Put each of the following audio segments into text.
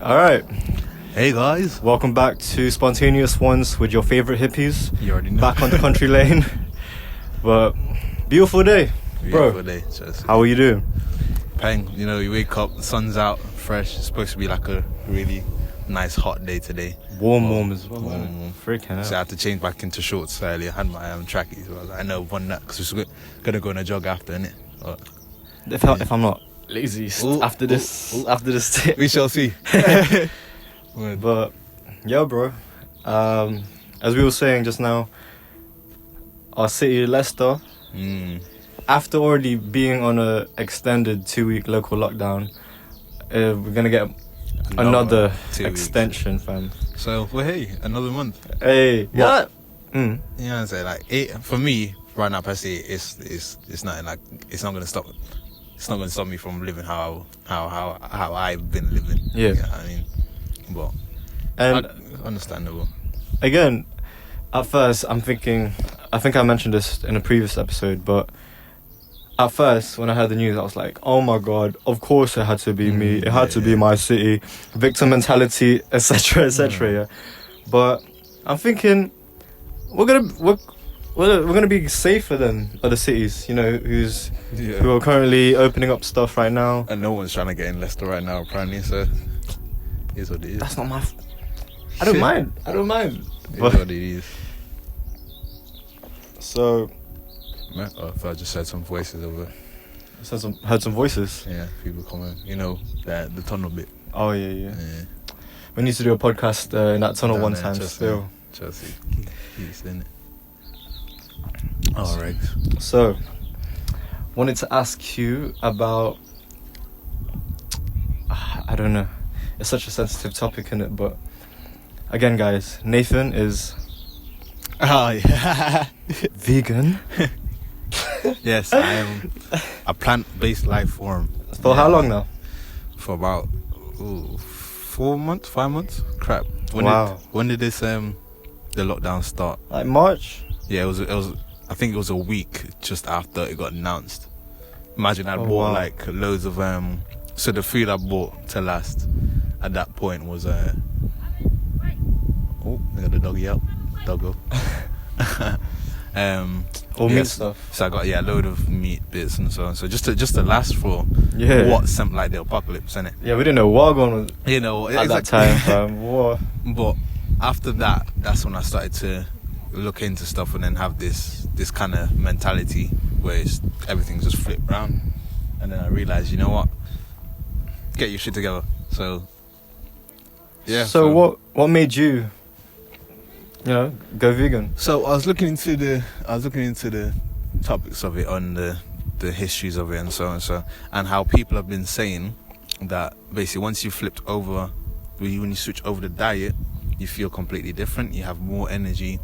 Alright, Hey guys, welcome back to Spontaneous Ones with your favourite hippies. you already know. Back on the country lane. But, beautiful day. Beautiful day. How are you doing? Pang, you wake up, the sun's out, fresh. It's supposed to be like a really nice hot day today. Warm as well. Warm. Freaking hell. So I had to change back into shorts earlier. I had my trackies. So I was like, I know one that because we're gonna go on a jog after, innit? But If I'm not lazy after this tip. we shall see. But yeah, bro. As we were saying just now, our city, Leicester, after already being on a extended 2-week local lockdown, we're gonna get another 2 weeks. extension, fam. So well, hey, another month. Hey, What? Mm. You know what I'm saying? Like for me right now, per se, it's not like it's not gonna stop. It's not gonna stop me from living how I've been living. Yeah. You know what I mean, but And understandable. again, at first, I'm thinking, I think I mentioned this in a previous episode, but at first, when I heard the news, I was like, oh my God, of course it had to be me. It had to be my city. Victim mentality, etc., etc., yeah. But I'm thinking, we're gonna be safer than other cities, who are currently opening up stuff right now. And no one's trying to get in Leicester right now, apparently, so here's what it is. That's not my... I don't mind. Here's what it is. So... If I just heard some voices over. Heard some voices. Yeah, people coming. The tunnel bit. Oh yeah. We need to do a podcast in that tunnel one time still. Chelsea. He's in it. Alright. So, wanted to ask you about... I don't know. It's such a sensitive topic, innit? But again, guys, Nathan is Oh yeah. vegan. Yes, I am a plant-based life form. For how long now? For about 4 months, 5 months. Crap. When did this the lockdown start? Like March? Yeah, it was. I think it was a week just after it got announced. Imagine I bought like loads of So the food I bought to last at that point was I got the doggy out. Doggo. Meat stuff. So I got a load of meat bits and so on. So just to last for what seemed like the apocalypse, innit? Yeah, we didn't know what going on at that time, fam. What? But after that, that's when I started to look into stuff and then have this kind of mentality where everything's just flipped around. And then I realized, you know what? Get your shit together. So yeah. So what made you go vegan? So I was looking into the topics of it, on the histories of it and so on, and how people have been saying that basically once you flipped over, when you switch over the diet, you feel completely different. You have more energy.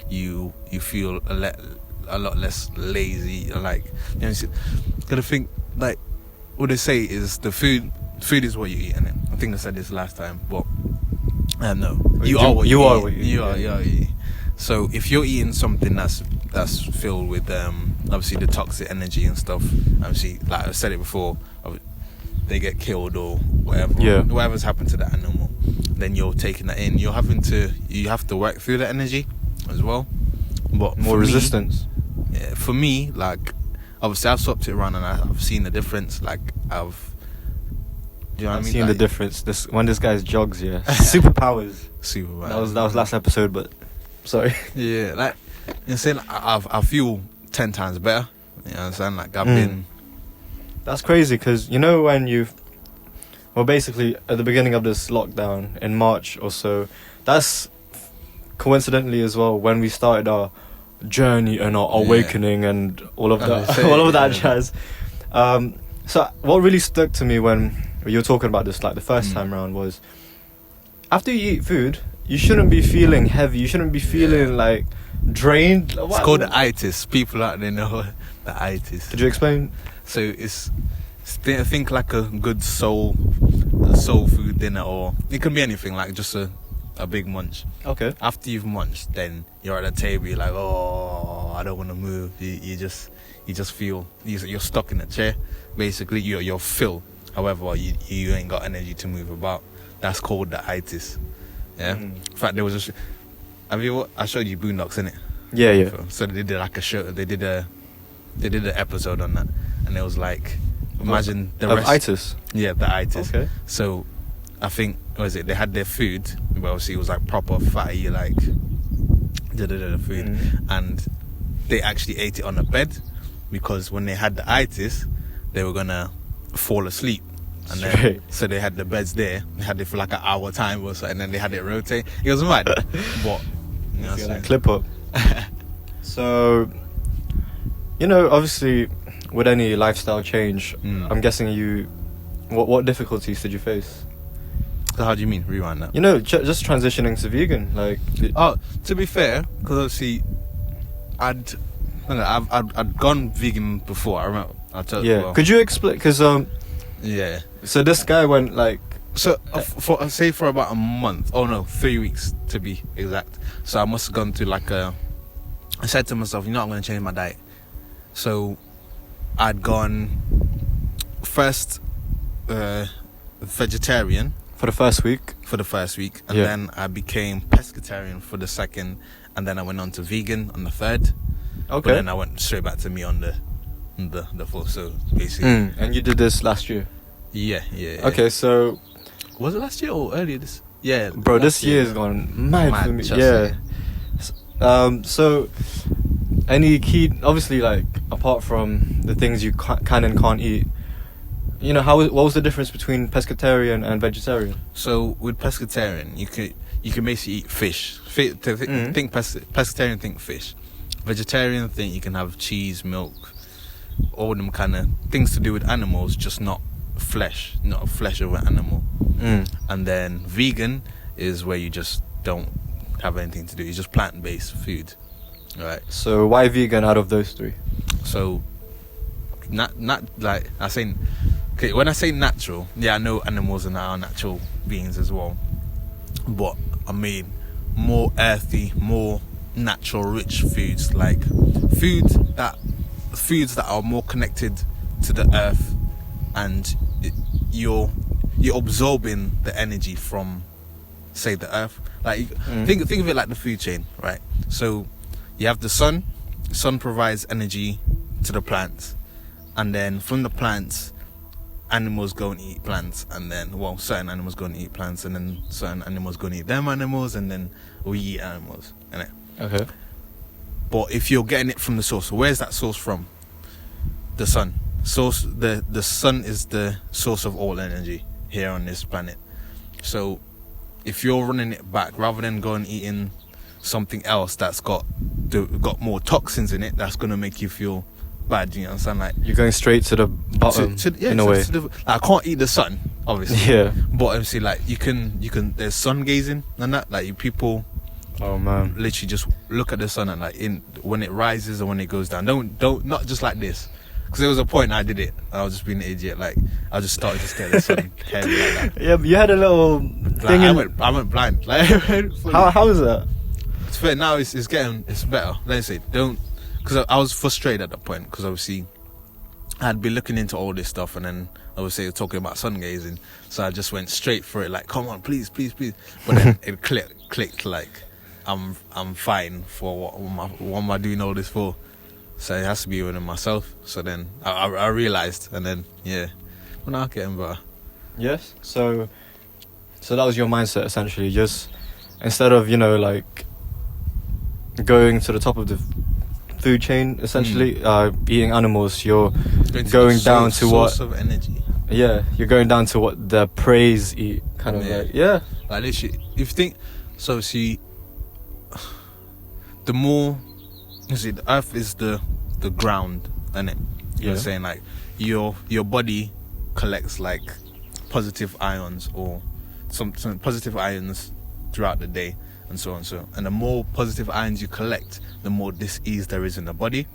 You feel a lot less lazy. Like gotta think, like what they say is the food is what you eat, and I think I said this last time, but no, you are what you eat. So if you're eating something that's filled with obviously the toxic energy and stuff, obviously, like I said it before, they get killed or whatever, whatever's happened to the animal, then you're taking that in. You have to work through the energy as well, but more resistance. For me, like obviously I've swapped it around and I've seen the difference. Like I've seen the difference. When this guy's jogs, superpowers. That was last episode, but sorry. Yeah, like you're saying, I feel 10 times better. You know what I'm saying? Like I've been. That's crazy because when basically at the beginning of this lockdown in March or so, that's coincidentally as well when we started our journey and our awakening and all of that jazz. So what really stuck to me when you were talking about this, like the first time round, was after you eat food, you shouldn't be feeling heavy. You shouldn't be feeling like drained. It's called the itis. People out there know the itis. Could you explain? So it's think like a good soul food dinner, or it can be anything, like just a big munch. Okay. After you've munched, then you're at the table. You're like, oh, I don't want to move. You just feel you're stuck in a chair. Basically, you're full. However, you ain't got energy to move about. That's called the itis. Yeah. Mm. In fact, there was I showed you Boondocks, innit? Yeah. So they did like a show. They did an episode on that, and it was like, imagine the Of rest. itis. Yeah, the itis. Okay. So I think, what was it? They had their food, but obviously it was like proper fatty, like the food, and they actually ate it on a bed because when they had the itis, they were gonna fall asleep. And then, Straight. so they had the beds there. They had it for like an hour time or so, and then they had it rotate. It was mad, but you know, That clip up. So, obviously, with any lifestyle change, I'm guessing what difficulties did you face? So how do you mean? Rewind that. Just transitioning to vegan, like. Oh, to be fair, because obviously, I'd gone vegan before. I remember. I told you. Yeah. Well, Could you explain? Because yeah. So this guy went like. So for about a month. Oh no, 3 weeks to be exact. So I must have gone to like a. I said to myself, I'm going to change my diet. So I'd gone first vegetarian For the first week. and then I became pescatarian for the second, and then I went on to vegan on the third. Okay. But then I went straight back to me on the fourth. So basically, And you did this last year. yeah. Okay, so Was it last year or earlier this? Yeah, bro, last this year's year. gone mad for me. trust Yeah. me. So any key, obviously, like apart from the things you can and can't eat, what was the difference between pescatarian and vegetarian? So with pescatarian, you can basically eat fish. Think pescatarian, think fish. Vegetarian, think you can have cheese, milk, all them kind of things to do with animals, just not flesh of an animal. And then vegan is where you just don't have anything to do. It's just plant-based food, right? So why vegan out of those three? So not like I say. Okay, when I say natural, yeah, I know animals and are natural beings as well, but I mean more earthy, more natural, rich foods, like foods that are more connected to the earth, and you're absorbing the energy from, say, the earth. Like think of it like the food chain, right? So you have the sun. Sun provides energy to the plants, and then from the plants, animals go and eat plants, and then certain animals go and eat plants, and then certain animals go and eat them animals, and then we eat animals, innit? Okay. But if you're getting it from the source, where's that source from? The sun. The sun is the source of all energy here on this planet. So if you're running it back, rather than going and eating something else that's got more toxins in it, that's gonna make you feel bad. You understand? Like You're going straight to the bottom in a way. I can't eat the sun, obviously. Yeah. But obviously, like you can. There's sun gazing and that. Like people Oh man. literally just look at the sun and when it rises and when it goes down. Don't not just like this. Because there was a point I did it. I was just being an idiot. Like I just started to stare at the sun heavy like that. Yeah, but you had a little thing. I went blind. Like How is that? It's fair now. It's better. Let's say don't. Because I was frustrated at that point. Because obviously I'd been looking into all this stuff, and then obviously talking about sun gazing. So I just went straight for it. Like, come on, please. But then it clicked. Like I'm fighting for what am I doing all this for? So it has to be within myself. So then I realised, and then when I get better. Yes. So that was your mindset essentially. Just instead of like going to the top of the food chain, essentially eating animals, you're going down to what source of energy. Yeah, you're going down to what the preys eat, kind of like Like literally, if you think so, see, the more you see, the earth is the ground, isn't it? You're saying like your body collects like positive ions or some positive ions throughout the day, and so on. And the more positive ions you collect, the more dis-ease there is in the body.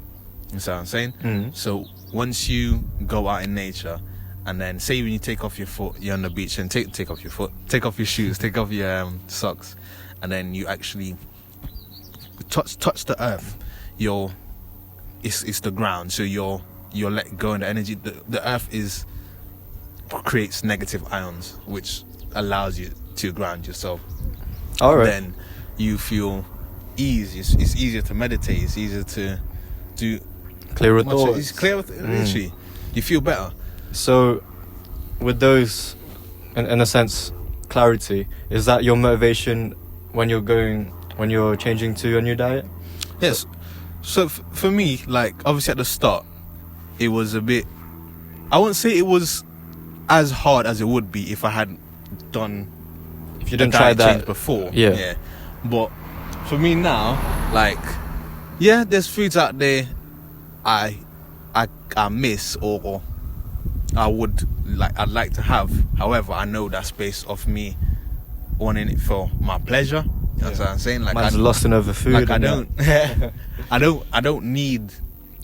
You see what I'm saying? So once you go out in nature, and then say when you take off your foot, you're on the beach, and take off your foot, take off your shoes, take off your socks, and then you actually touch the earth. It's the ground, so you're letting go of the energy. The earth creates negative ions, which allows you to ground yourself. All right. Then you feel ease. It's easier to meditate. It's easier to do Clearer much. thoughts. It's clear. Literally, you feel better. So, with those, in a sense, clarity, is that your motivation when you're changing to a new diet? Yes. So for me, like obviously at the start, it was a bit. I wouldn't say it was as hard as it would be if I hadn't done. If you didn't try that before, yeah. But for me now, like, yeah, there's foods out there I miss or I'd like to have. However, I know that's based off me wanting it for my pleasure. You know what I'm saying? Like, Man's lusting over food. Like I don't, I don't need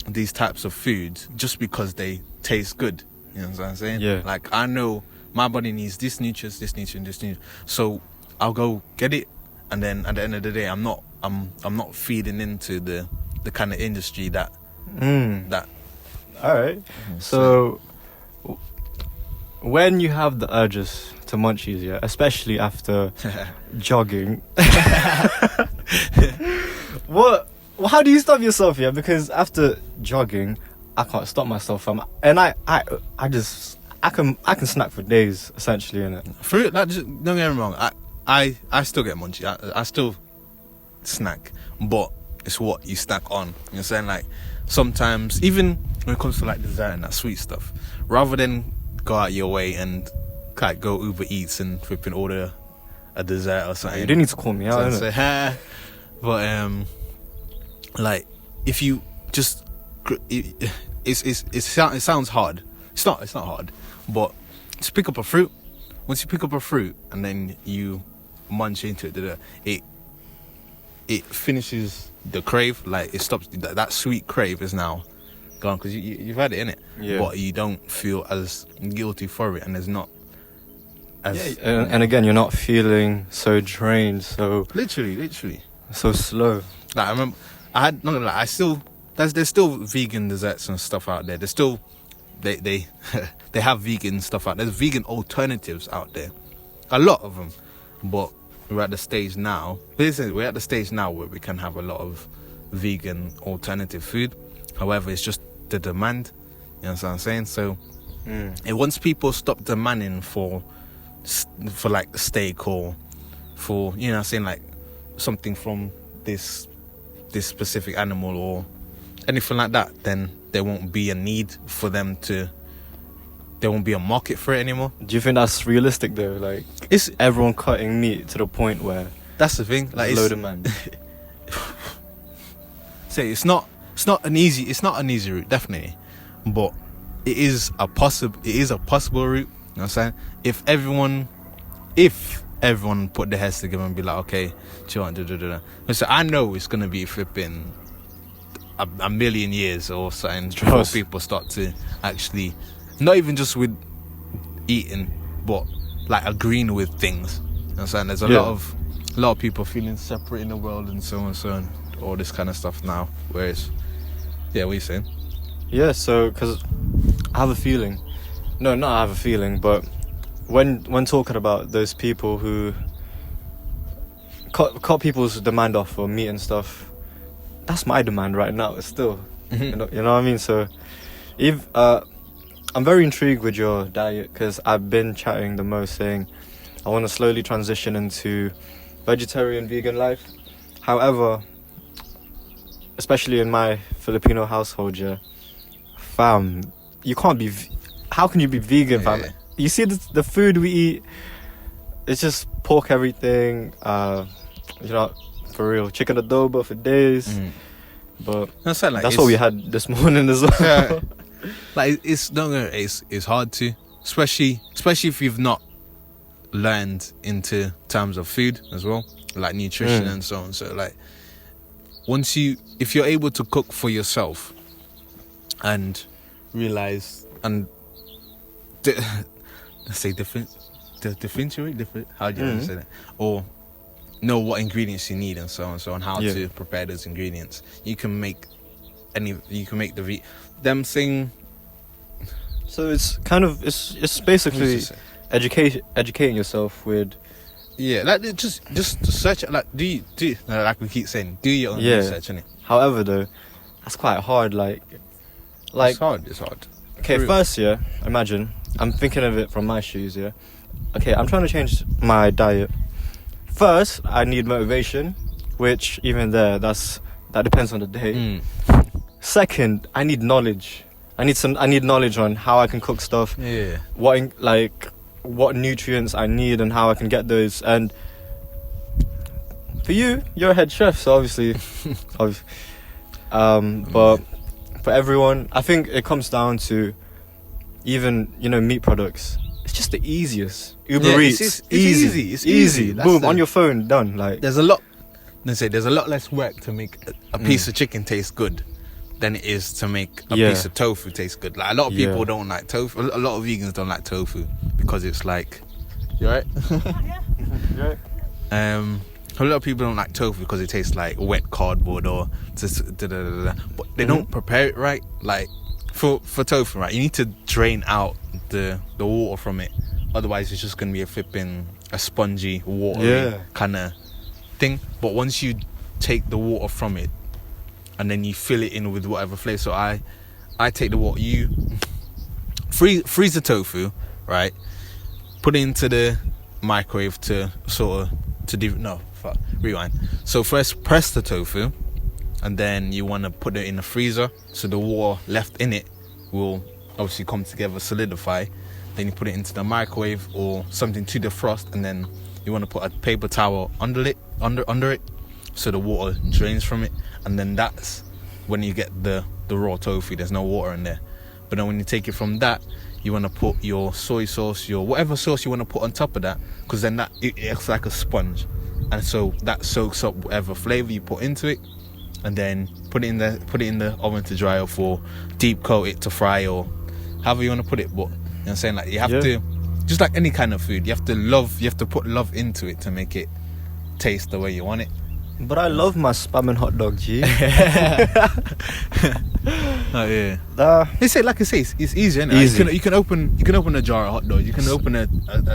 these types of foods just because they taste good. You know what I'm saying? Yeah. Like I know my body needs this nutrients, this nutrient, this nutrient. So I'll go get it, and then at the end of the day, I'm not feeding into the kind of industry that. All right. So when you have the urges to munchies, yeah, especially after jogging, how do you stop yourself, yeah? Because after jogging, I can't stop myself from, and I can snack for days, essentially, innit? Fruit, like, just, don't get me wrong. I still get munchies. I still snack, but it's what you snack on. You know what I'm saying? Like sometimes, even when it comes to like dessert and that sweet stuff, rather than go out your way and like go Uber Eats and flipping order a dessert or something. You didn't need to call me out, innit? But like if you just, it sounds hard. It's not hard, but just pick up a fruit. Once you pick up a fruit and then you munch into it finishes the crave. Like it stops that sweet crave is now gone because you've had it in it. Yeah. But you don't feel as guilty for it, and there's not as and again, you're not feeling so drained, so literally so slow. Like I remember, there's still vegan desserts and stuff out there. There's still they have vegan stuff out there. There's vegan alternatives out there, a lot of them. But we're at the stage now. We're at the stage now where we can have a lot of vegan alternative food. However, it's just the demand. You know what I'm saying? So, once people stop demanding for like steak or for, you know what I'm saying, like something from this specific animal or anything like that, then there won't be a need for them to. There won't be a market for it anymore. Do you think that's realistic though? Like, it's everyone cutting meat to the point where that's the thing. Like, low demand. Say it's not an easy route, definitely, but it is a possible route. You know what I'm saying? If everyone put their heads together and be like, okay, chill on, so I know it's gonna be flipping a million years or something before people start to actually, not even just with eating, but like agreeing with things. You know what I'm saying? There's a lot of people feeling separate in the world and so on, all this kind of stuff now. Whereas, yeah, what are you saying? Yeah, so because I have a feeling. No, not I have a feeling, but when talking about those people who cut people's demand off for meat and stuff, that's my demand right now. It's still, you know what I mean. So, if I'm very intrigued with your diet because I've been chatting the most, saying I want to slowly transition into vegetarian, vegan life. However, especially in my Filipino household, yeah, fam, you can't be. How can you be vegan, fam? Yeah. You see the food we eat. It's just pork everything. You know, for real, chicken adobo for days. But that's what we had this morning as well. Yeah. Like it's hard to, especially if you've not learned into terms of food as well, like nutrition and so on. So like if you're able to cook for yourself and realize and differentiate, how do you say that, or know what ingredients you need and so on, how to prepare those ingredients, you can make them thing. So it's kind of it's basically educating yourself with. Yeah, like just search it. Like, do like we keep saying, do your own research, innit? However, though, that's quite hard. Like It's hard. Okay, first, imagine I'm thinking of it from my shoes. Yeah. Okay, I'm trying to change my diet. First, I need motivation, which even that depends on the day. Second, I need knowledge. I need knowledge on how I can cook stuff. Yeah. What nutrients I need and how I can get those. And for you're a head chef, so obviously, but for everyone, I think it comes down to even meat products. It's just the easiest. Uber Eats, it's easy. It's easy. Boom, on your phone, done. Like there's a lot less work to make a piece of chicken taste good than it is to make a piece of tofu taste good. Like a lot of people don't like tofu. A lot of vegans don't like tofu because it's like, you right? Yeah. A lot of people don't like tofu because it tastes like wet cardboard or but they don't prepare it right. Like for tofu, right? You need to drain out the water from it. Otherwise, it's just gonna be a spongy, watery kind of thing. But once you take the water from it and then you fill it in with whatever flavor. So I take the water, you freeze the tofu, right? Put it into the microwave rewind. So first press the tofu, and then you want to put it in the freezer so the water left in it will obviously come together, solidify. Then you put it into the microwave or something to defrost, and then you want to put a paper towel under it so the water drains from it, and then that's when you get the raw tofu. There's no water in there. But then when you take it from that, you want to put your soy sauce, your whatever sauce you want to put on top of that, because then it acts like a sponge, and so that soaks up whatever flavor you put into it, and then put it in the oven to dry, or deep coat it to fry, or however you want to put it. But you know what I'm saying, like you have to, just like any kind of food, you have to put love into it to make it taste the way you want it. But I love my spam and hot dog, G. Oh yeah. It's easy, innit? Easy. You can open a jar of hot dogs. You can open a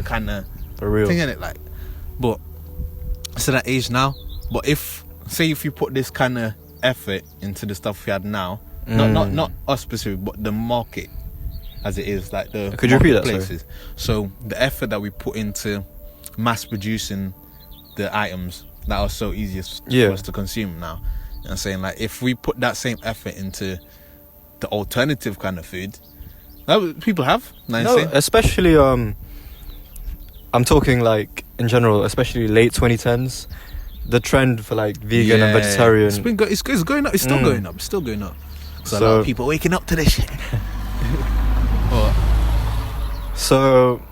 kind of For real. thing in it, like. But it's at that age now. But if you put this kind of effort into the stuff we had now, not us specifically, but the market as it is, like the Could you repeat that, places. So the effort that we put into mass producing the items that are so easy for us to consume now. You know what I'm saying? Like, if we put that same effort into the alternative kind of food that people have, especially I'm talking like in general, especially late 2010s, the trend for like vegan and vegetarian, it's going up. It's still going up. It's still going up. So a lot of people waking up to this shit. So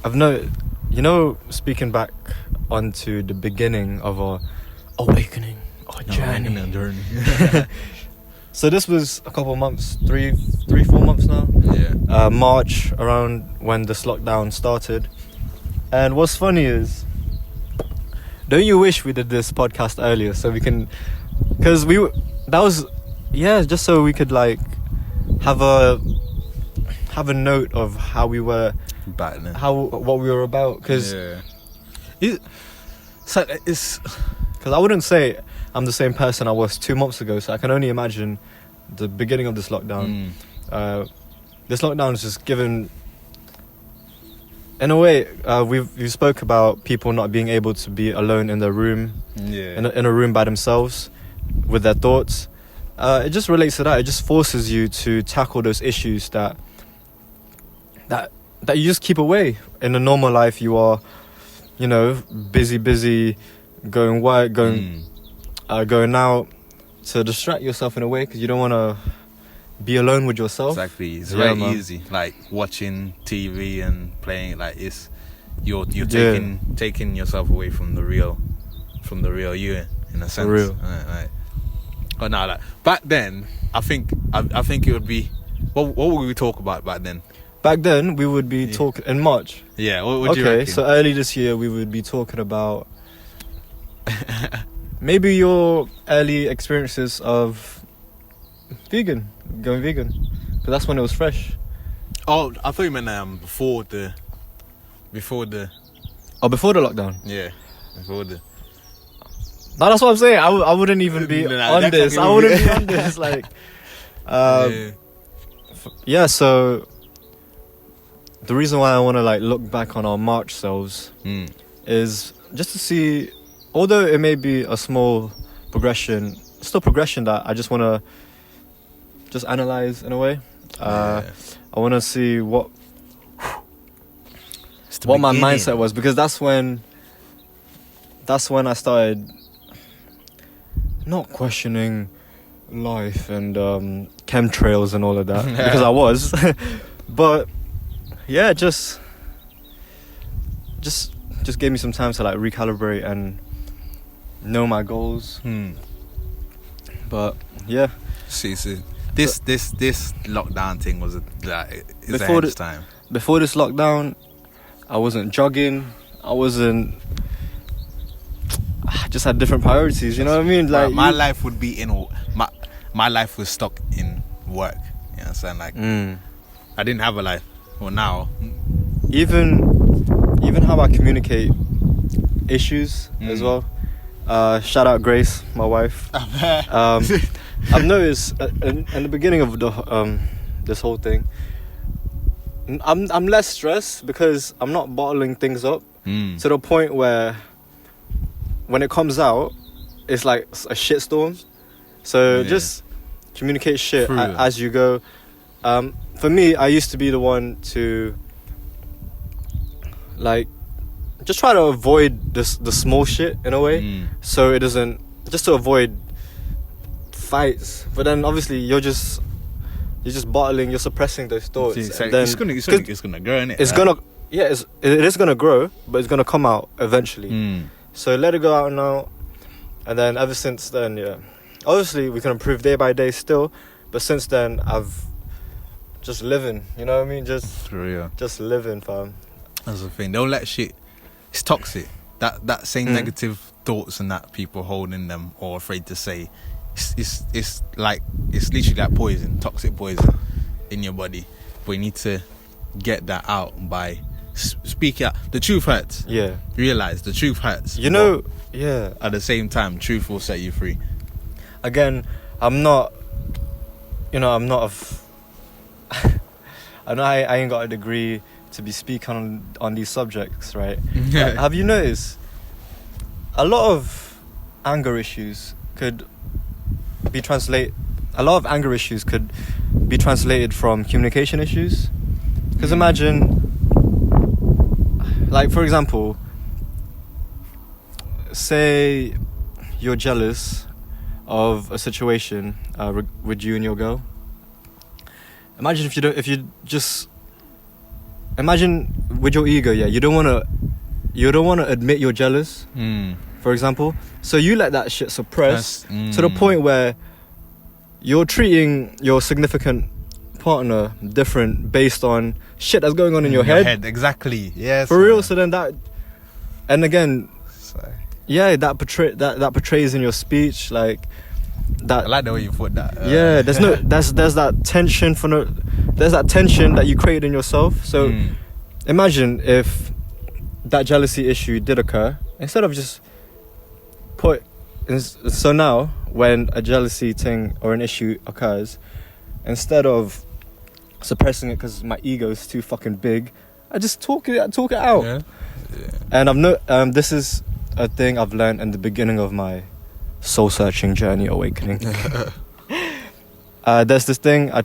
I've speaking back onto the beginning of our awakening, our journey. So this was a couple of months, 3-4 months now. Yeah. March, around when this lockdown started. And what's funny is, don't you wish we did this podcast earlier so we can, because just so we could like have a note of how we were back then, what we were about, because it's because I wouldn't say I'm the same person I was 2 months ago, so I can only imagine the beginning of this lockdown. This lockdown is just given, in a way, we spoke about people not being able to be alone in their room, in a room by themselves with their thoughts. It just relates to that. It just forces you to tackle those issues that you just keep away. In a normal life, you are, busy, going work, going out to distract yourself in a way, because you don't want to be alone with yourself. Exactly. It's very easy, like watching TV and playing. Like you're taking yourself away from the real you, in a sense. For real. Right. But now, like back then, I think it would be. What would we talk about back then? Back then, we would be talking in March. Yeah. What would you reckon? So early this year, we would be talking about maybe your early experiences of going vegan, because that's when it was fresh. Oh, I thought you meant before the before the lockdown. yeah, before the. No, that's what I'm saying. I wouldn't even be on this. I wouldn't be on this. Like, yeah. So the reason why I want to like look back on our March selves is just to see, although it may be a small progression, still progression that I just want to just analyze in a way. I want to see what my mindset was, because that's when I started not questioning life and chemtrails and all of that, because I was. But yeah, just gave me some time to like recalibrate and know my goals. But yeah, see, this lockdown thing was before this time. Before this lockdown, I wasn't jogging. I just had different priorities. You know what I mean? Like my life would be my life was stuck in work. You know what I'm saying? Like I didn't have a life. Well, now even how I communicate issues as well. Shout out Grace, my wife. I've noticed in the beginning of this whole thing, I'm less stressed because I'm not bottling things up to the point where when it comes out, it's like a shitstorm. So just communicate shit as you go. For me, I used to be the one to like just try to avoid the small shit in a way, so it doesn't, just to avoid fights. But then obviously you're just bottling, you're suppressing those thoughts. So then it's gonna grow, innit? It is gonna grow, but it's gonna come out eventually. So let it go out now, and then ever since then, obviously we can improve day by day still, but since then I've just living. You know what I mean? Just living, fam. That's the thing. Don't let shit. It's toxic. That same negative thoughts and that people hold in them or afraid to say. It's literally like poison, toxic poison in your body. But you need to get that out by speaking out. The truth hurts. Yeah. Realize the truth hurts. You know, yeah. At the same time, truth will set you free. Again, I know I ain't got a degree to be speaking on these subjects, right? But have you noticed a lot of anger issues could be translated from communication issues? Because imagine, like, for example, say you're jealous of a situation with you and your girl. Imagine imagine with your ego, you don't want to admit you're jealous, for example. So you let that shit suppress to the point where you're treating your significant partner different based on shit that's going on in your head. Exactly. Yes. For real. So then that, and again, that portrays in your speech, like that. I like the way you put that. There's that tension there's that tension that you create in yourself. So imagine if that jealousy issue did occur, instead of just so now when a jealousy thing or an issue occurs, instead of suppressing it because my ego is too fucking big, I just talk it out. And this is a thing I've learned in the beginning of my soul searching journey, awakening. There's this thing I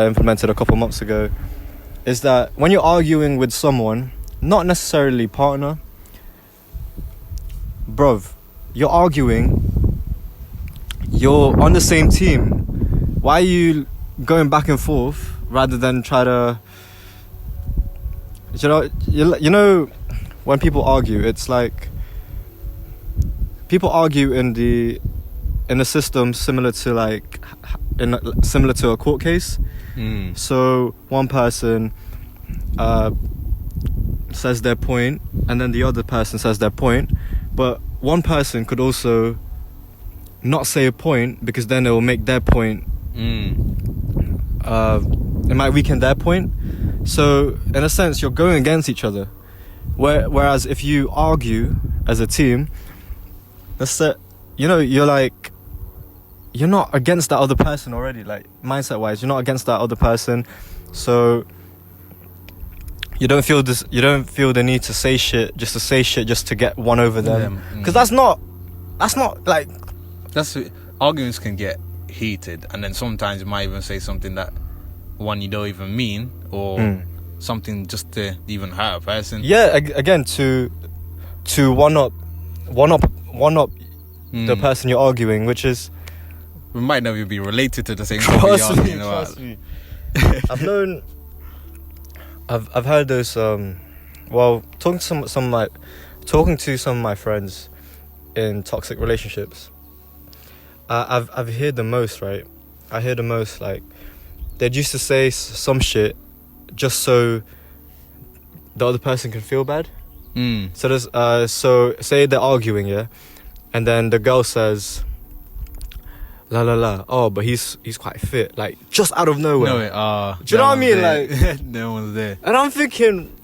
implemented a couple months ago, is that when you're arguing with someone, not necessarily partner, bruv, you're arguing, you're on the same team. Why are you going back and forth rather than try to, you know when people argue, it's like people argue in a system similar to a court case. So one person says their point, and then the other person says their point, but one person could also not say a point, because then it will make their point, it might weaken their point. So in a sense, you're going against each other. Whereas if you argue as a team, that's that. You know, you're not against that other person already. Like mindset wise, you're not against that other person, so you don't feel this. You don't feel the need to say shit just to get one over them. Because that's not like arguments can get heated, and then sometimes you might even say something that one you don't even mean, or something just to even hurt a person. Yeah, again to one up the person you're arguing, which is, we might never be related to the same person you're arguing about. Trust me. I've heard those talking to some of my friends in toxic relationships. I've heard the most, right? I hear the most, like, they used to say some shit just so the other person can feel bad. So there's so say they're arguing, yeah, and then the girl says, la la la, oh, but he's quite fit, like, just out of nowhere. No, do you know what I mean? There. Like, no one's there. And I'm thinking,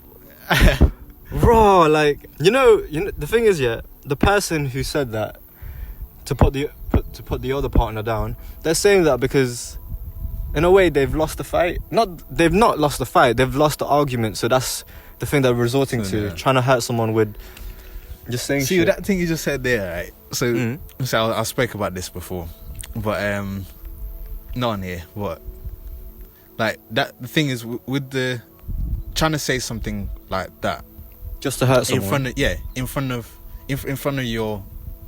raw, like, you know, the thing is, yeah, the person who said that to put the other partner down, they're saying that because, in a way, they've lost the fight. They've not lost the fight. They've lost the argument. So that's the thing they're resorting to, trying to hurt someone with just saying shit. See, that thing you just said there, right? So, I spoke about this before, but not on here. But like that, the thing is with the trying to say something like that, just to hurt someone in front of your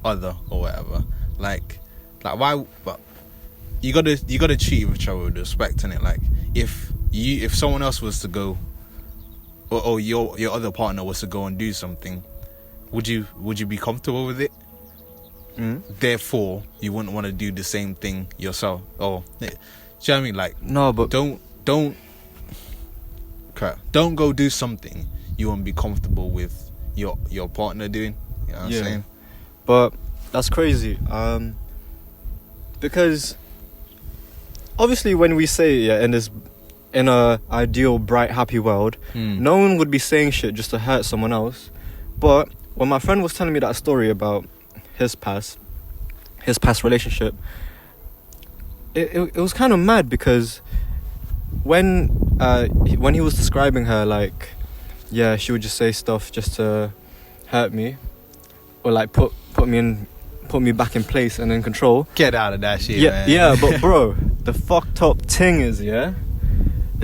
other or whatever. Like why? But you gotta treat each other with respect, innit? Like if someone else was to go, or your other partner was to go and do something, would you be comfortable with it? Therefore, you wouldn't want to do the same thing yourself. Or, do you know what I mean? Like, no, but don't go do something you won't be comfortable with your partner doing. You know what I'm saying? But that's crazy. Because obviously, when we say in a ideal, bright, happy world, no one would be saying shit just to hurt someone else. But when my friend was telling me that story about his past relationship, it was kind of mad, because when he was describing her, like, yeah, she would just say stuff just to hurt me, or like put me back in place and in control. Get out of that shit, yeah, man. Yeah, but bro, the fucked up thing is that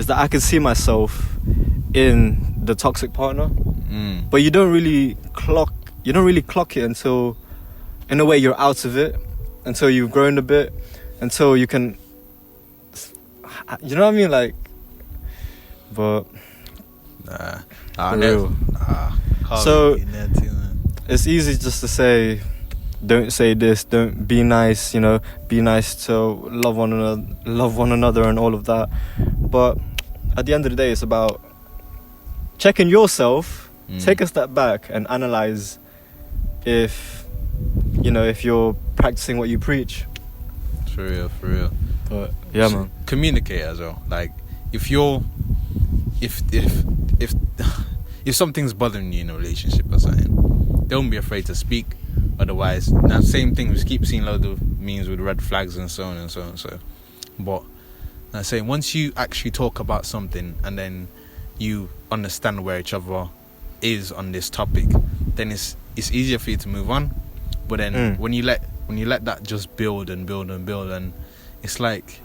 I can see myself in the toxic partner, but you don't really clock it until, in a way, you're out of it, until you've grown a bit, until you can, you know what I mean? Like, but so it's easy just to say, don't say this, don't be nice, you know, be nice to love one another and all of that. But at the end of the day, it's about checking yourself, take a step back and analyze if you're practicing what you preach. For real. But yeah, man. Communicate as well. Like, if something's bothering you in a relationship or something, don't be afraid to speak. Otherwise, that same thing, we keep seeing loads of memes with red flags and so on and so on. So, but I'm saying, once you actually talk about something and then you understand where each other is on this topic, then it's easier for you to move on. But then when you let that just build and build and build, and it's like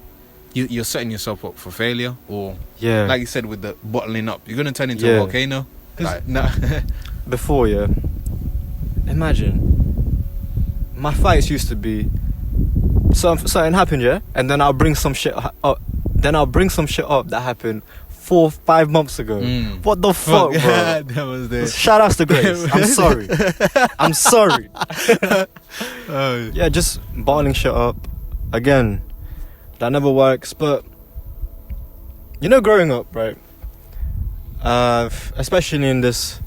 you're setting yourself up for failure. Or like you said with the bottling up, you're gonna turn into a volcano. Like, before, imagine my fights used to be something happened, and then I'll bring some shit up. Then I'll bring some shit up that happened 4-5 months ago. What the fuck, bro? That was there. Shout outs to Grace. I'm sorry. Yeah, just bottling shit up. Again, that never works. But you know, growing up, right? Especially in this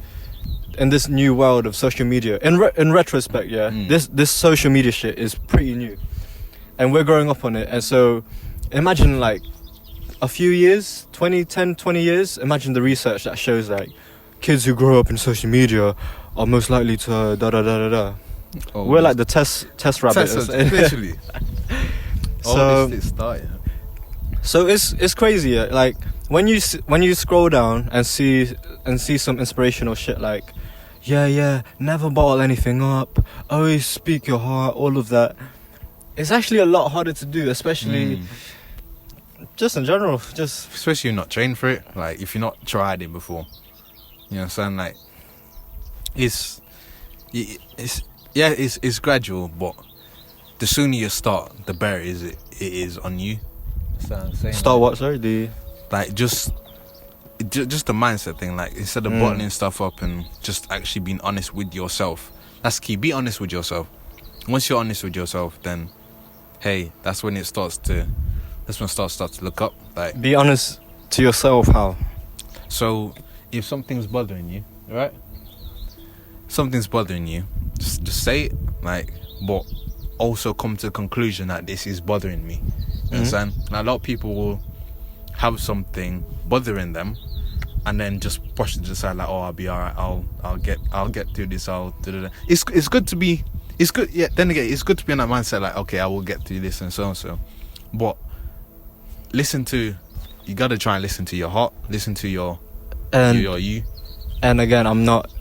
new world of social media. In retrospect, this social media shit is pretty new, and we're growing up on it. And so, imagine like a few years, 20 years. Imagine the research that shows like kids who grow up in social media are most likely to da da da da da. Oh, We're like the test rabbit. Literally. So this started. So it's crazy. Like when you scroll down and see some inspirational shit like, yeah, never bottle anything up, always speak your heart, all of that. It's actually a lot harder to do, especially just in general. Just especially if you're not trained for it. Like if you're not tried it before, you know what I'm saying? Like it's gradual, but the sooner you start, the better it is on you. Start what? Sorry, like just the mindset thing. Like instead of bottling stuff up and just actually being honest with yourself. That's key. Be honest with yourself. Once you're honest with yourself, then hey, that's when it starts to look up. Like be honest to yourself. How? So if something's bothering you, right? Something's bothering you. Just say it. Like, but also come to the conclusion that this is bothering me. You understand? Now, a lot of people will have something bothering them, and then just push it to the side like, oh, I'll be alright. I'll get through this. It's good to be. It's good. Yeah. Then again, it's good to be in that mindset like, okay, I will get through this and so and so. But you gotta try and listen to your heart. Listen to your you. And again, I'm not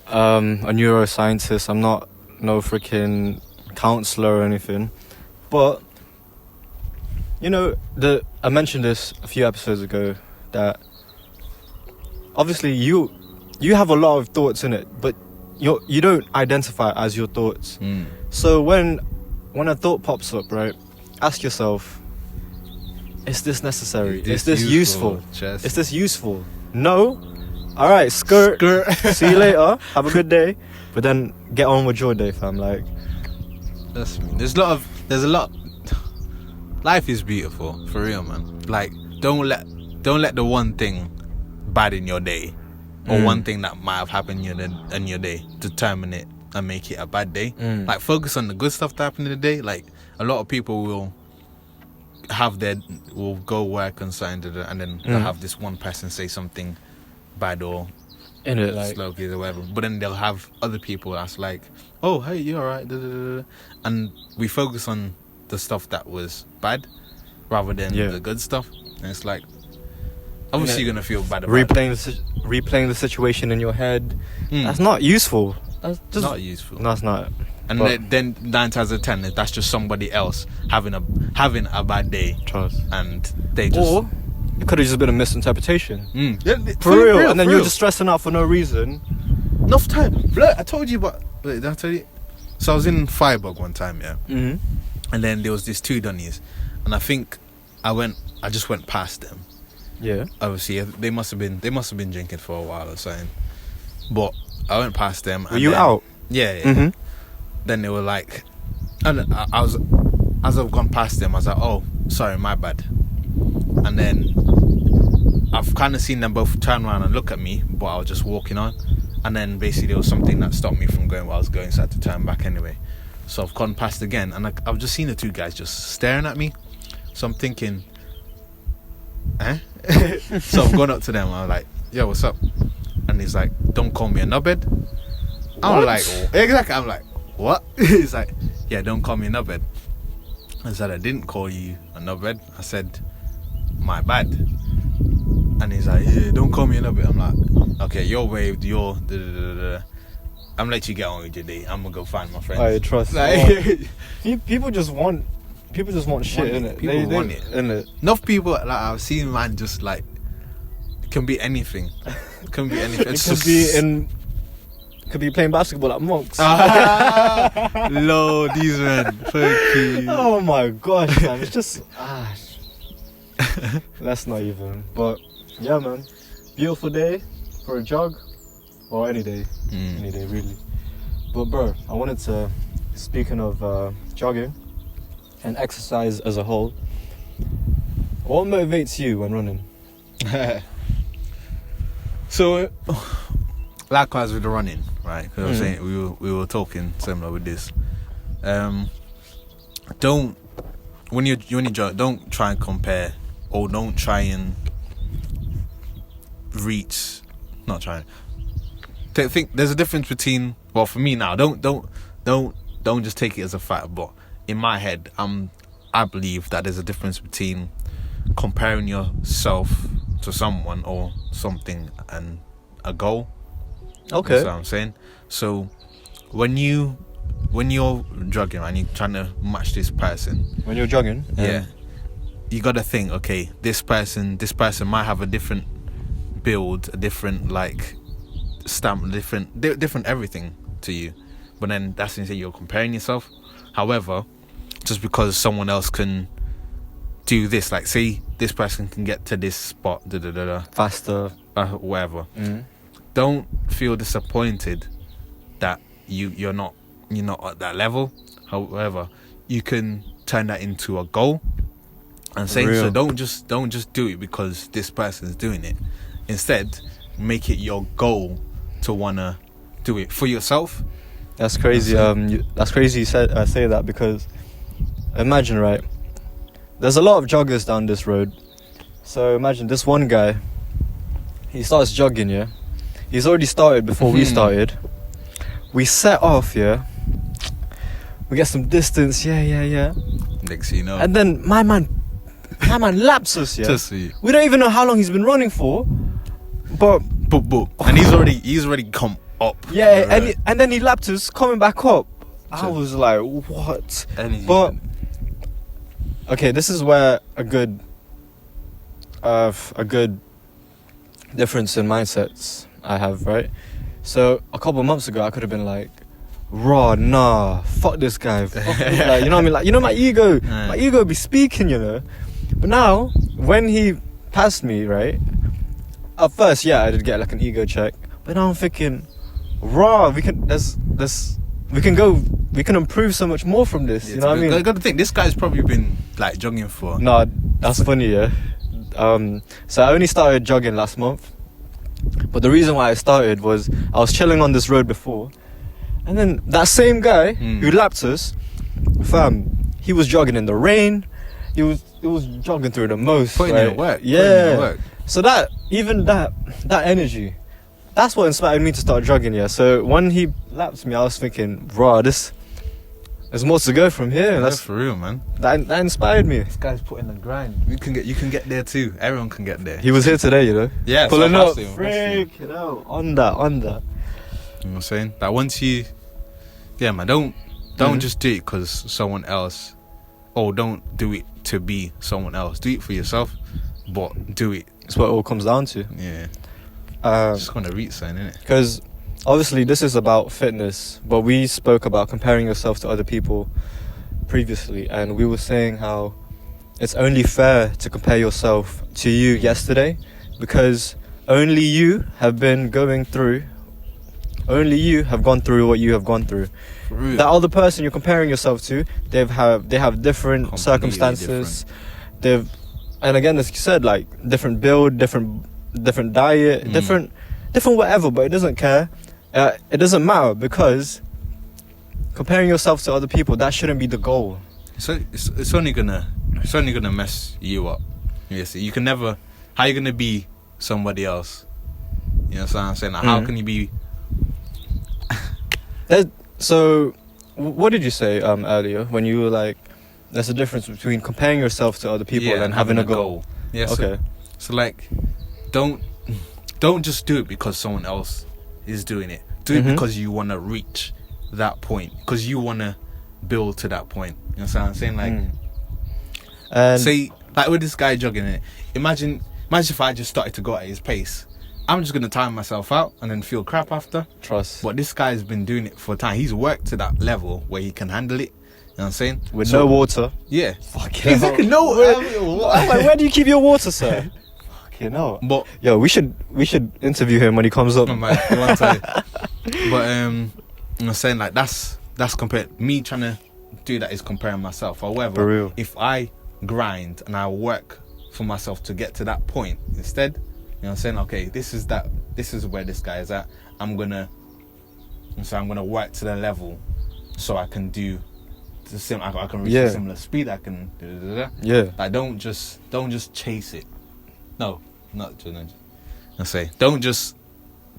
a neuroscientist. I'm not no freaking counselor or anything, but you know, I mentioned this a few episodes ago that obviously you have a lot of thoughts in it, but you don't identify as your thoughts. So when a thought pops up, right, ask yourself, is this necessary? Is this useful? Is this useful? No? Alright, skirt. See you later. Have a good day. But then get on with your day, fam. Like, that's me. There's a lot. Life is beautiful, for real, man. Like, don't let the one thing bad in your day, or one thing that might have happened in your day, determine it and make it a bad day. Like, focus on the good stuff that happened in the day. Like, a lot of people will go work and something, and then they'll have this one person say something bad or in it, like slow kids or whatever. But then they'll have other people that's like, oh, hey, you alright? And we focus on the stuff that was bad rather than the good stuff. And it's like, obviously you're gonna feel bad about replaying the situation in your head. That's not useful. That's just not useful. No, it's not. And then 9 times out of 10, that's just somebody else having a bad day. Trust. And they just, or it could have just been a misinterpretation. Yeah, for real. And then you're just stressing out for no reason. Enough time. Look, I told you about. Wait, did I tell you? So I was in Firebug one time, yeah. And then there was these 2 Dunnies, and I think I just went past them. Yeah. Obviously, they must have been drinking for a while or something. But I went past them. Were you out? Yeah. Then they were like, and I was, as I've gone past them, I was like, oh, sorry, my bad. And then I've kind of seen them both turn around and look at me, but I was just walking on. And then basically there was something that stopped me from going where I was going, so I had to turn back anyway. So I've gone past again, and I've just seen the 2 guys just staring at me. So I'm thinking, So I've gone up to them, I'm like, yo, what's up? And he's like, don't call me a knobhead. I'm like, exactly, I'm like, what? He's like, yeah, don't call me a knobhead. I said, I didn't call you a knobhead. I said, my bad. And he's like, yeah, don't call me a knobhead. I'm like, okay, you're waved, you're I'm gonna let you get on with your day. I'm gonna go find my friends. I trust. Like, people just want shit, innit? People want it. Innit? Enough people, like, I've seen, man, just like, it can be anything. It can be anything. Could be playing basketball at Monks. Lord, these men. Fucking. Oh my gosh, man. It's just let's not even. But yeah, man. Beautiful day for a jog. Or any day. Any day, really. But bro, I wanted to, speaking of jogging and exercise as a whole, what motivates you when running? So, likewise with the running, right? Because I was saying we were talking similar with this. When you jog, don't try and compare, or don't try and think there's a difference between, well, for me now, don't just take it as a fact, but in my head, I believe that there's a difference between comparing yourself to someone or something and a goal. Okay. That's what I'm saying. So when you're jogging and you're trying to match this person, When you're jogging, yeah, you gotta think, okay, this person might have a different build, a different like stamp, different everything to you, but then that's when you're comparing yourself. However, just because someone else can do this, like say this person can get to this spot, faster, whatever, don't feel disappointed that you're not at that level. However, you can turn that into a goal and say, so don't just do it because this person's doing it. Instead, make it your goal to wanna do it for yourself. That's crazy. That's crazy you say that, because imagine, right? There's a lot of joggers down this road. So imagine this one guy. He starts jogging, yeah. He's already started before we started. We set off, yeah. We get some distance, yeah. Next thing you know, and then my man laps us, yeah. We don't even know how long he's been running for, but and he's already come up. Yeah, and then he lapped us coming back up. I was like, what? But okay, this is where a good difference in mindsets I have, right? So a couple of months ago, I could have been like, raw, nah, fuck this guy. Fuck this guy. You know what I mean? Like, you know, my ego be speaking, you know. But now, when he passed me, right? At first, yeah, I did get like an ego check. But now I'm thinking, raw, we can improve so much more from this. You know what I mean? I got to think, this guy's probably been like jogging for. Nah, that's funny, yeah. So I only started jogging last month. But the reason why I started was I was chilling on this road before, and then that same guy who lapped us, fam, he was jogging in the rain. He was jogging through the most. Putting in work. Yeah. So that energy, that's what inspired me to start jogging. Yeah. So when he lapped me, I was thinking, bro, there's more to go from here. That's for real, man. That inspired me. This guy's putting the grind. You can get there too. Everyone can get there. He was here today, you know. Yeah, pulling so up, freak, you know, on that. You know what I'm saying? That once you, yeah, man, don't just do it because someone else, or don't do it to be someone else. Do it for yourself, but do it. That's what it all comes down to. Yeah. Just gonna reach something, innit? Because obviously this is about fitness, but we spoke about comparing yourself to other people previously, and we were saying how it's only fair to compare yourself to you yesterday, because only you have gone through what you have gone through. That other person you're comparing yourself to, they have different circumstances. And again, as you said, like different build, different diet, different whatever, but it doesn't care. It doesn't matter, because comparing yourself to other people, that shouldn't be the goal. So it's only gonna mess you up. Yes, you can never. How you gonna be somebody else? You know what I'm saying? Like, how can you be? So, what did you say earlier when you were like, there's a difference between comparing yourself to other people and having a goal? Yeah. Okay. So like, don't just do it because someone else is doing it. Do it because you want to reach that point, because you want to build to that point. You know what I'm saying? Like, say like with this guy jogging it. Imagine if I just started to go at his pace. I'm just gonna time myself out and then feel crap after. Trust. But this guy's been doing it for time. He's worked to that level where he can handle it. You know what I'm saying? With no water. Yeah. Fucking exactly. No. Where do you keep your water, sir? Fucking hell. But yo, we should interview him when he comes up. But I'm saying, like, that's compared. Me trying to do that is comparing myself. However, for real, if I grind and I work for myself to get to that point instead, you know what I'm saying? Okay, this is where this guy is at. I'm gonna work to the level so I can do I can reach a similar speed. I can Like, don't just chase it. No, not to say. Don't just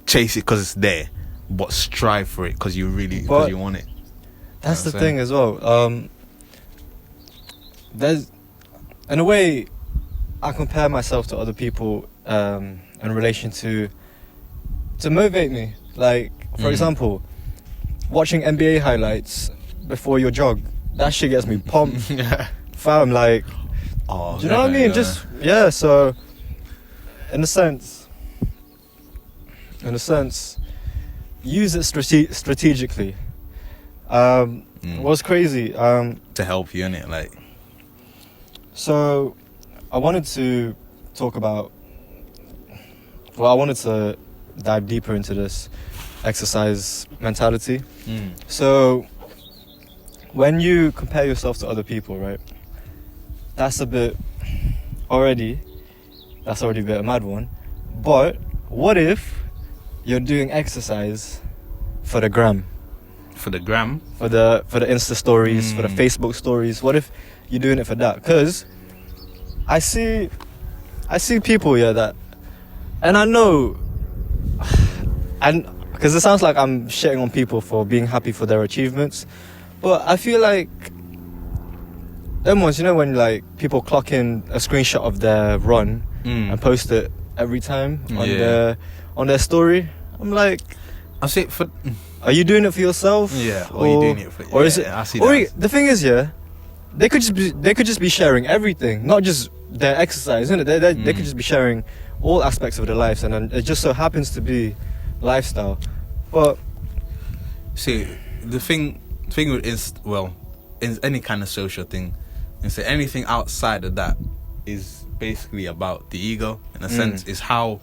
chase it because it's there, but strive for it because you want it. That's the thing as well. There's, in a way, I compare myself to other people in relation to motivate me. Like, for example, watching NBA highlights before your jog, that shit gets me pumped. Fam, like, do you know what I mean? Just, yeah, so, in a sense, use it strategically. What's crazy? To help you, innit? Like, so, I wanted to talk about, I wanted to dive deeper into this exercise mentality. So, when you compare yourself to other people, right, that's already a bit of a mad one. But what if you're doing exercise for the gram? For the gram? For the Insta stories, for the Facebook stories. What if you're doing it for that? Because I see people, that, and I know, and because it sounds like I'm shitting on people for being happy for their achievements, but I feel like them ones, when like people clock in a screenshot of their run and post it every time on their story, I'm like, I say for. Are you doing it for yourself? Yeah, or are you doing it for? Or is it? I see or that. The thing is, they could just be sharing everything, not just their exercise, isn't it? They could just be sharing all aspects of their lives, and then it just so happens to be lifestyle. But see, the thing with in any kind of social thing, and say anything outside of that is basically about the ego. In a sense, is how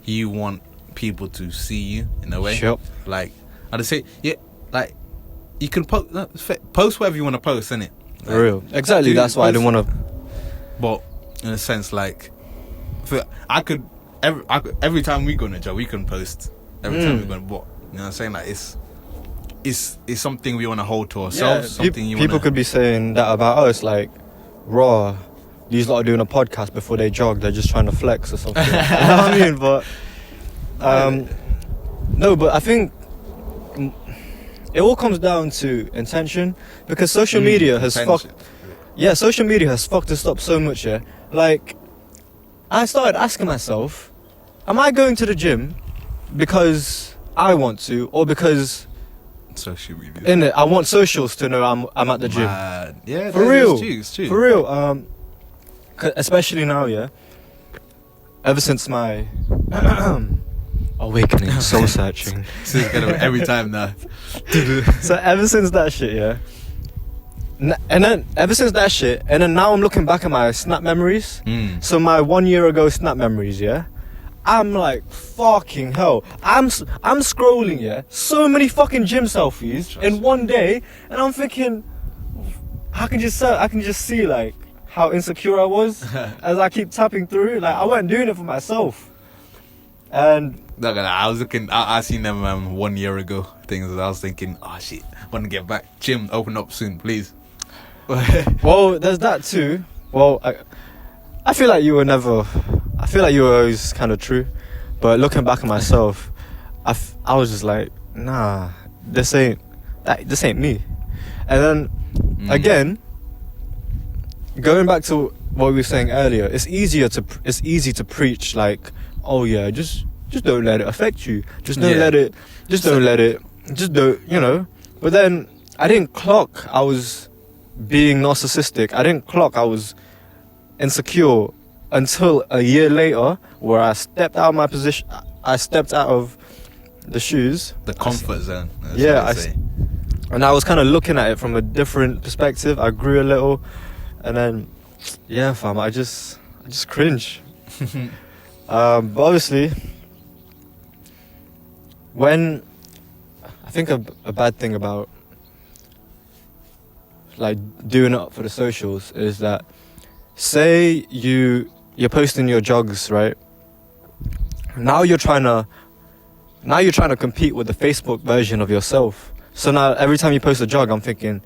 you want people to see you in a way. Sure. Like I'd say, like you can post whatever you want to post, innit? Like, for real, exactly. That's why I didn't want to. But in a sense, like, I could every time we go on a job, we can post every time we go on. But you know what I'm saying? Like it's something we want to hold to ourselves. Yeah, something people could be saying that about us, like, raw. These lot are doing a podcast before they jog. They're just trying to flex or something. You know what I mean? But no, but I think it all comes down to intention, because social media has fucked. Yeah, social media has fucked us up so much. Yeah, like I started asking myself, am I going to the gym because I want to, or because social media? In it, I want socials to know I'm at the gym. Yeah, for real. It's true. For real. Especially now, yeah. Ever since my awakening, soul searching. Every time now. So ever since that shit, yeah. And then now I'm looking back at my Snap memories. So my 1 year ago Snap memories, yeah. I'm like, fucking hell. I'm scrolling, yeah. So many fucking gym selfies in one day, and I'm thinking, I can just see like how insecure I was as I keep tapping through. Like, I wasn't doing it for myself. And I was looking. I seen them 1 year ago things. I was thinking, oh shit, want to get back. Gym open up soon, please. Well, there's that too. Well, I feel like you were always kind of true, but looking back at myself, I was just like, nah, this ain't me. And then again, going back to what we were saying earlier, it's easy to preach like, oh yeah, just don't let it affect you. Just don't let it. You know. But then I didn't clock I was being narcissistic. I didn't clock I was insecure until a year later, where I stepped out of my position. I stepped out of the shoes, the comfort zone. And I was kind of looking at it from a different perspective. I grew a little, and then, yeah, fam, I just cringe. But obviously, when I think a bad thing about like doing it for the socials is that, say you're posting your jogs, right? Now you're trying to compete with the Facebook version of yourself. So now every time you post a jog, I'm thinking,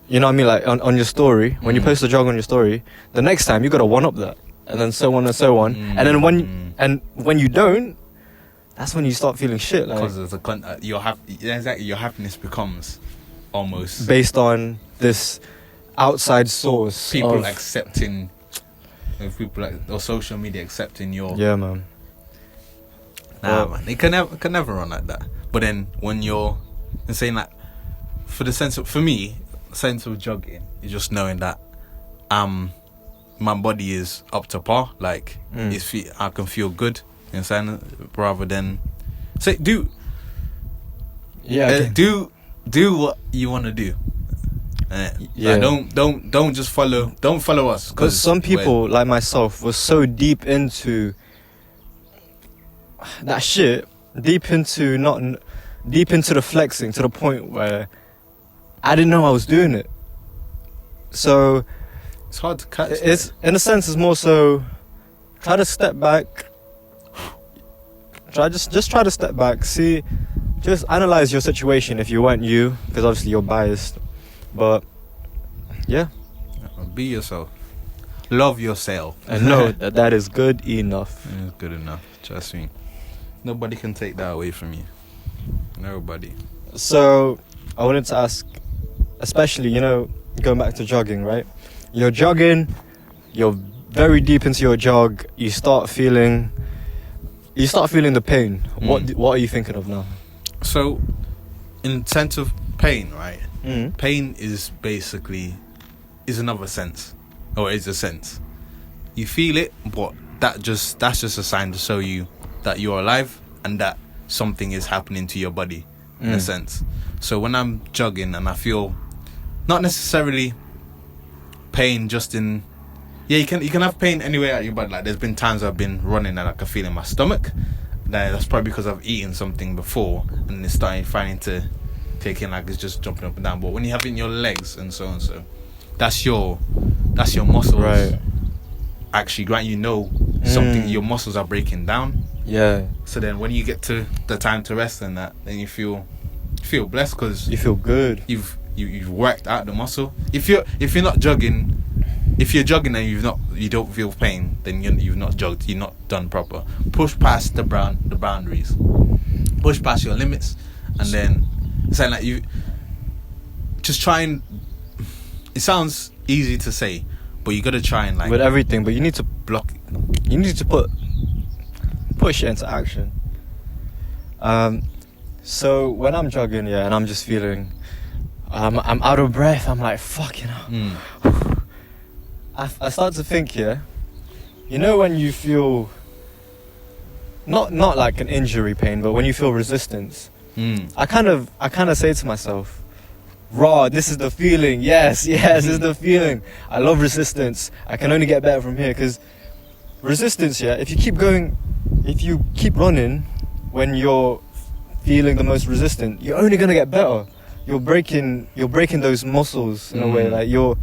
you know what I mean, like on your story, when you post a jog on your story, the next time you got to one up that, and then so on and so on. And then when you don't, that's when you start feeling shit. Like, because your happiness becomes almost based on this outside source. People accepting, people like, or social media accepting your. Yeah, man. Man, it can never run like that. But then when you're saying that, for me, sense of jogging is just knowing that my body is up to par. Like I can feel good, you know what I'm saying? Rather than say do what you want to do. Yeah. Like, don't just follow. Don't follow us, because some people like myself was so deep into that shit, deep into the flexing, to the point where I didn't know I was doing it. So it's hard to catch. It's in a sense, it's more so try to step back. Try to step back. See, just analyze your situation if you weren't you, because obviously you're biased. But yeah, be yourself. Love yourself. And know that is good enough. It's good enough. Trust me. Nobody can take that away from you. Nobody. So I wanted to ask, especially, going back to jogging, right? You're jogging, you're very deep into your jog, you start feeling the pain. What are you thinking of now? So, in sense of pain, right? Mm. Pain is basically another sense, or is a sense. You feel it, but that's just a sign to show you that you're alive and that something is happening to your body, in a sense. So when I'm jogging and I feel not necessarily pain, just in you can have pain anywhere at your body. Like, there's been times I've been running and I can feel in my stomach. That's probably because I've eaten something before and it's starting to take in, like it's just jumping up and down. But when you have it in your legs and so on, so that's your muscles, right? Actually, grant something, your muscles are breaking down. Yeah. So then when you get to the time to rest and that, then you feel blessed because you feel good. You've worked out the muscle. If you're not jogging, if you're jogging and you don't feel pain, then you've not jogged. You're not done proper. Push past the boundaries. Push past your limits, and then saying like you just try and. It sounds easy to say, but you gotta try and like with everything. But you need to block. You need to push it into action. So when I'm jogging, and I'm just feeling, I'm out of breath. I'm like, fucking hell. I start to think, when you feel not like an injury pain, but when you feel resistance, I kind of say to myself, raw, this is the feeling. Yes, this is the feeling. I love resistance. I can only get better from here, because resistance, if you keep running when you're feeling the most resistant, you're only gonna get better. You're breaking those muscles in a way, like you're.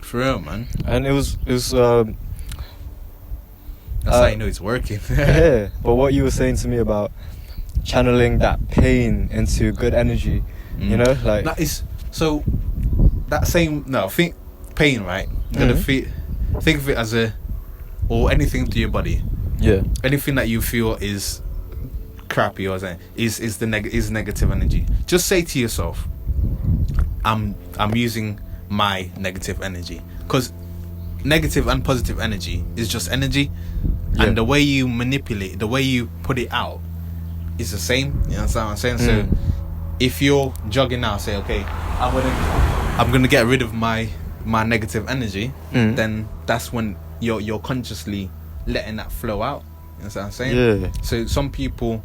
For real, man. And it was that's how you know it's working. Yeah. But what you were saying to me about channeling that pain into good energy, like that is so. That same think pain, right? You gotta think of it as or anything to your body. Yeah. Anything that you feel is crappy or something is negative energy. Just say to yourself, I'm using my negative energy, because negative and positive energy is just energy, and the way you manipulate, the way you put it out is the same. You know what I'm saying? So if you're jogging now, say, okay, I'm gonna get rid of my negative energy, then that's when you're consciously letting that flow out. You know what I'm saying? Yeah. So some people,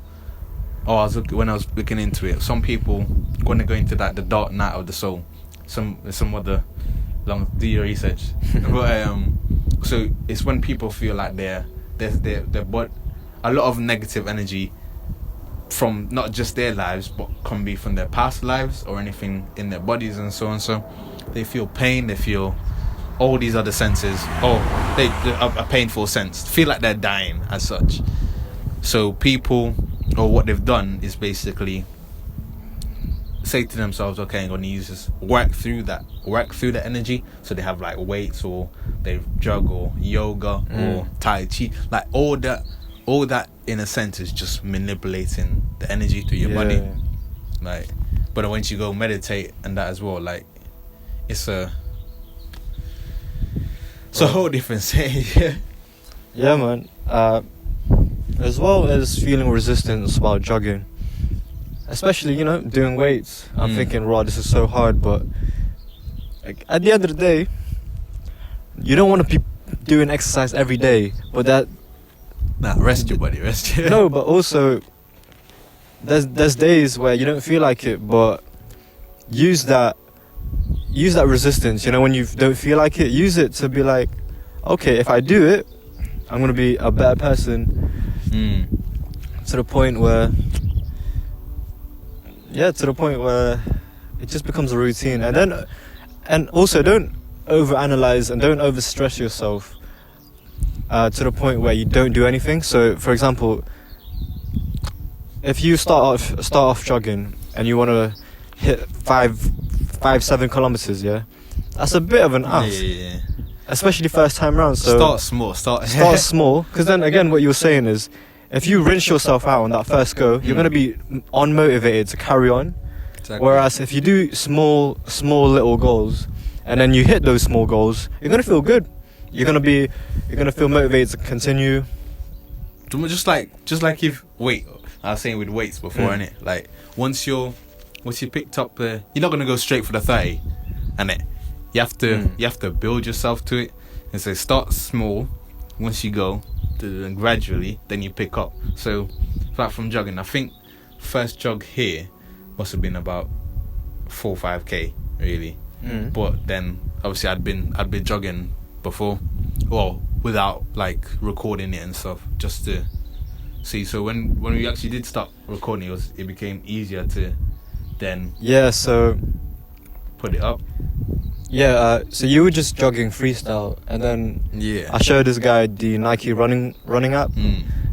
when I was looking into it, some people want to go into that the dark night of the soul. Some other do your research. But so it's when people feel like they're but a lot of negative energy from not just their lives, but can be from their past lives or anything in their bodies and so on. So they feel pain, they feel all these other senses. They a painful sense, feel like they're dying as such. So people, or what they've done is basically say to themselves, okay, I'm going to use this, work through the energy. So they have like weights, or they jog, or yoga, or tai chi, like all that all that in a sense is just manipulating the energy through your body. Like, but once you go meditate and that as well, like, it's a whole different thing. Yeah, man. As well as feeling resistance while jogging, especially, you know, doing weights. I'm thinking, raw, this is so hard, but like, at the end of the day, you don't want to be doing exercise every day, but that... Rest your body, rest your... No, but also, there's days where you don't feel like it, but use that resistance, you know, when you don't feel like it, use it to be like, okay, if I do it, I'm going to be a better person. To the point where it just becomes a routine. And also don't overanalyze and don't overstress yourself to the point where you don't do anything. So for example, if you start off jogging and you want to hit 7 kilometers, that's a bit of an ask. Yeah. Especially first time round. So start small. Start small, because then again, what you're saying is, if you rinse yourself out on that first go, you're going to be unmotivated to carry on. Exactly. Whereas if you do small little goals, and then you hit those small goals, you're going to feel good. You're going to feel motivated to continue. Just like if I was saying with weights before, innit? Like once you picked up you're not going to go straight for the 30, and you have to build yourself to it, and so start small. Once you go, and gradually, then you pick up. So, like from jogging, I think first jog here must have been about 4 or 5k really. But then obviously I'd been jogging before, well, without like recording it and stuff, just to see. So when we actually did start recording, it became easier to then so put it up. So you were just jogging freestyle, and then I showed this guy the Nike running app.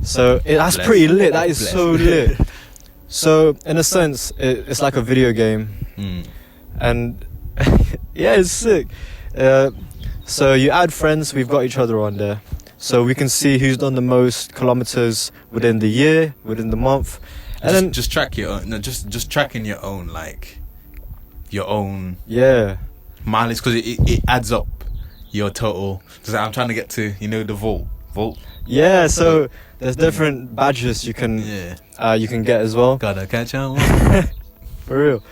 So that's pretty lit. That is so lit. So in a sense, it's like a video game, and it's sick. So you add friends. We've got each other on there, so we can see who's done the most kilometers within the year, within the month, and then just track your own. No, just tracking your own mileage, because it adds up your total. I'm trying to get to the vault. So there's different badges you can get as well. Gotta catch on. For real.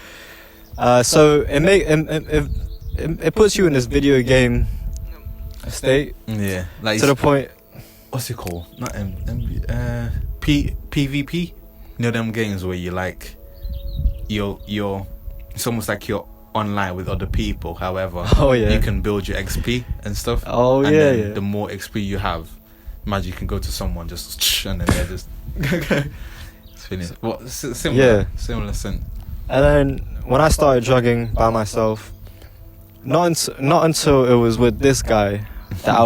So it puts you in this video game state. Like to the point. What's it called? Not PvP. Them games where you're it's almost like you're online with other people. However, you can build your XP and stuff. The more XP you have, imagine you can go to someone just and then they're just it's finished. What similar sense. And then when I started jogging by myself, not until it was with this guy that I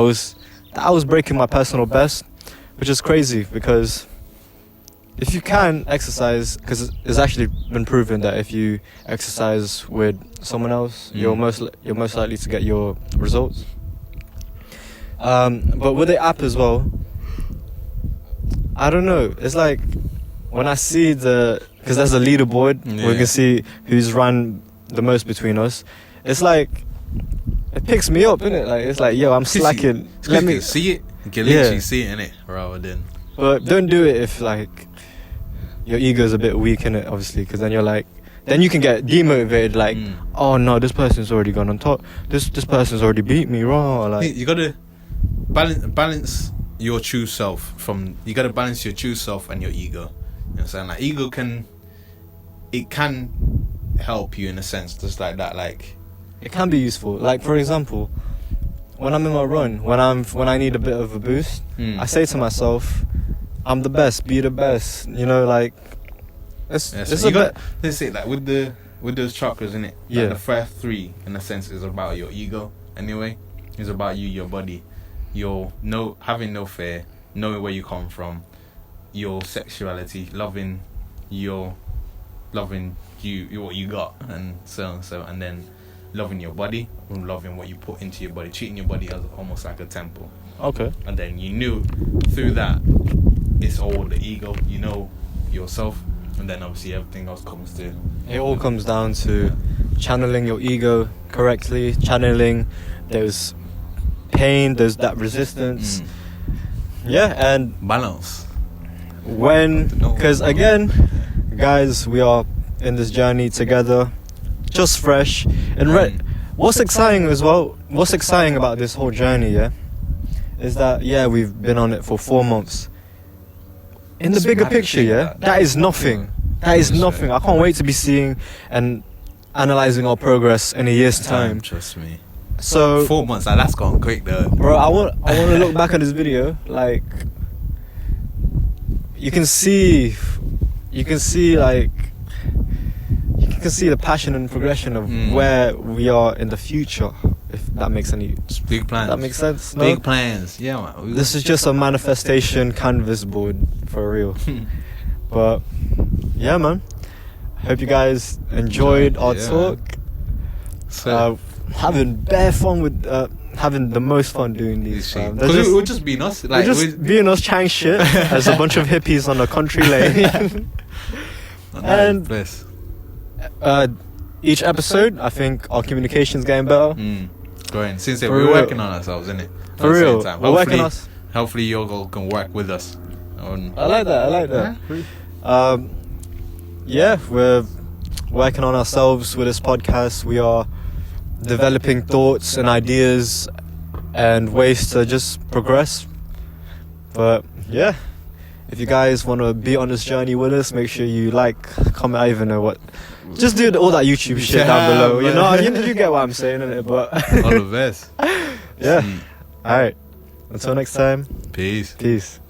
was breaking my personal best, which is crazy, because if you can exercise, because it's actually been proven that if you exercise with someone else, you're most likely to get your results. But with the app as well, I don't know. It's like when I see because there's a leaderboard, we can see who's run the most between us. It's like it picks me up, innit? Like it's like, yo, I'm slacking. Let me see it. You can literally see it, innit? Rather than. But don't do it if like your ego's a bit weak, innit? Obviously, because then you're like, then you can get demotivated. Like, oh no, this person's already gone on top. This person's already beat me, raw. Like you gotta balance your true self you gotta balance your true self and your ego. You know what I'm saying? Like ego can help you in a sense, just like that. Like it can be useful. Like for example, when I'm in my run, when I need a bit of a boost, I say to myself, I'm the best, be the best. Like it's a bit. Let's say like with those chakras, innit? Like the first 3 in a sense is about your ego anyway. It's about you, your body, having no fear, knowing where you come from, your sexuality, loving you what you got, and so and then loving your body, loving what you put into your body, treating your body as almost like a temple. Okay. And then you knew through that it's all the ego, you know yourself, and then obviously everything else comes to. It all comes down to channeling your ego correctly, channeling those pain, there's that resistance. Yeah, and Balance. because again, guys, we are in this journey together, just fresh. And what's exciting as well, what's exciting about this whole journey, yeah, is that, yeah, we've been on it for 4 months. In the bigger picture, yeah, that is nothing. That is nothing. I can't wait to be seeing and analysing our progress in a year's time. Trust me. So 4 months, that's gone quick though. bro, I want to look back on this video, like, you can see the passion and progression of where we are in the future, if that makes any Big plans. that makes sense. No? Big plans. Yeah, man. This is just a manifestation canvas board for real. But yeah, man, hope you guys enjoyed our talk. So Having bare fun with having the most fun doing these. because we're just being us. Like, we're just being us, chatting shit as a bunch of hippies on a country lane. And bless. Each episode, I think our communication's getting better. Going since For we're real. working on ourselves, innit? For real, we're working on us. Hopefully, you all can work with us. I like that. Yeah, we're working on ourselves with this podcast. We are developing thoughts and ideas and ways to just progress. But yeah, if you guys want to be on this journey with us, make sure you like, comment. I even know what. Just do all that YouTube shit down below. You know, you get what I'm saying, innit? But all the best. yeah. All right. Until next time. Peace. Peace.